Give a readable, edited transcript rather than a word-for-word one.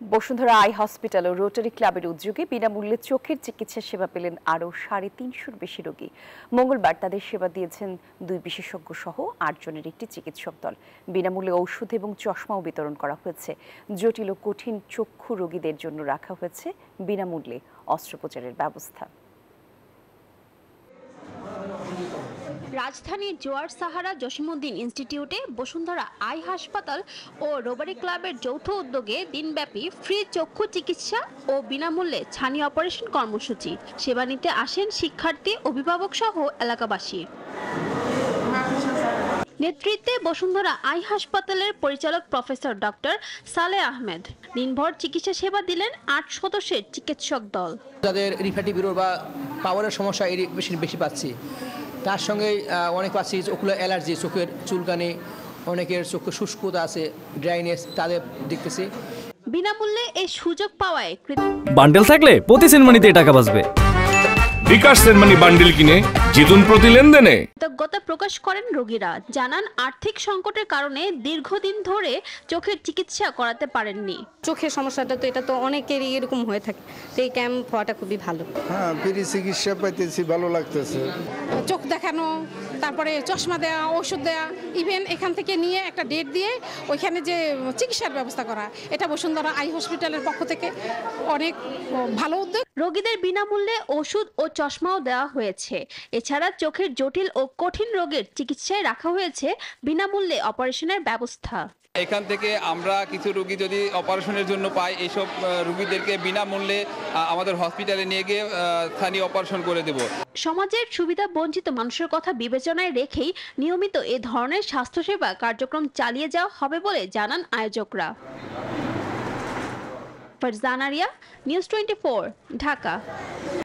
Bashundhara eye hospital ও rotary ক্লাবের উদ্যোগে বিনামূল্যে চোখের চিকিৎসা সেবা পেলেন আরও 350-র বেশি রোগী। মঙ্গলবার তাদের সেবা দিয়েছেন 2 বিশেষজ্ঞ সহ 8 জনের একটি চিকিৎসক দল। বিনামূল্যে ঔষধ এবং চশমাও বিতরণ করা হয়েছে। জটিল ও কঠিন চক্ষু রোগীদের জন্য রাখা হয়েছে বিনামূল্যে অস্ত্রোপচারের ব্যবস্থা। রাজধানীর জোয়ার সাহারা জসিমউদ্দিন ইনস্টিটিউটে বসুন্ধরা আই হাসপাতাল ও রোটারি ক্লাবের যৌথ উদ্যোগে দিনব্যাপী ফ্রি চক্ষু চিকিৎসা ও বিনামূল্যে ছানি অপারেশন কর্মসূচি। সেবা নিতে আসেন শিক্ষার্থী, অভিভাবক সহ এলাকাবাসী। নেতৃত্বে বসুন্ধরা আই হাসপাতালের পরিচালক প্রফেসর ডক্টর সালেহ আহমেদ দিনভর চিকিৎসা সেবা দিলেন 8 সদস্যের চিকিৎসক দল। যাদের রিফ্র্যাক্টিভ এরর বা পাওয়ারের সমস্যা বেশি পাচ্ছি, তার সঙ্গে অনেক পাচ্ছি ওকুলার অ্যালার্জি, চোখের চুলকানি, অনেকের চোখে শুষ্কতা আছে, ড্রাইনেস, তাদের দেখতেছি। বিনামূল্যে এই সুযোগ পাওয়ায় বান্ডেল থাকলে প্রতি সেনমানিতে টাকা বাঁচবে। বিকাশ সেনমানি বান্ডেল কিনে জিতুন প্রতি লেনদেনে। কৃতজ্ঞতা প্রকাশ করেন রোগীরা। জানান আর্থিক সংকটের কারণে দীর্ঘদিন ধরে চোখের চিকিৎসা করাতে পারেননি। চোখের সমস্যাটা তো এটা তো অনেকেরই এরকম হয়ে থাকে, তো এই ক্যাম্প হওয়াটা খুবই ভালো। হ্যাঁ, ফ্রি চিকিৎসা পাইতেছি, ভালো লাগতেছে। চোখ দেখানো, তারপরে চশমা দেওয়া, ওষুধ দেওয়া, ইভেন এখান থেকে নিয়ে একটা ডেট দিয়ে ওইখানে যে চিকিৎসার ব্যবস্থা করা, এটা বসুন্ধরা আই হসপিটালের পক্ষ থেকে অনেক ভালো উদ্যোগ। রোগীদের বিনামূল্যে ওষুধ ও চশমাও দেওয়া হয়েছে। এছাড়া চোখের জটিল ও কঠিন রোগের চিকিৎসায় রাখা হয়েছে বিনামূল্যে অপারেশনের ব্যবস্থা। এখান থেকে আমরা কিছু রোগী যদি অপারেশনের জন্য পাই, এইসব রোগীদেরকে বিনামূল্যে আমাদের হসপিটালে নিয়ে গিয়ে স্থানীয় অপারেশন করে দেব। সমাজের সুবিধা বঞ্চিত মানুষের কথা বিবেচনায় রেখেই নিয়মিত এ ধরনের স্বাস্থ্যসেবা কার্যক্রম চালিয়ে যাওয়া হবে বলে জানান আয়োজকরা। ফারজানা রিয়া, নিউজ 24, ঢাকা।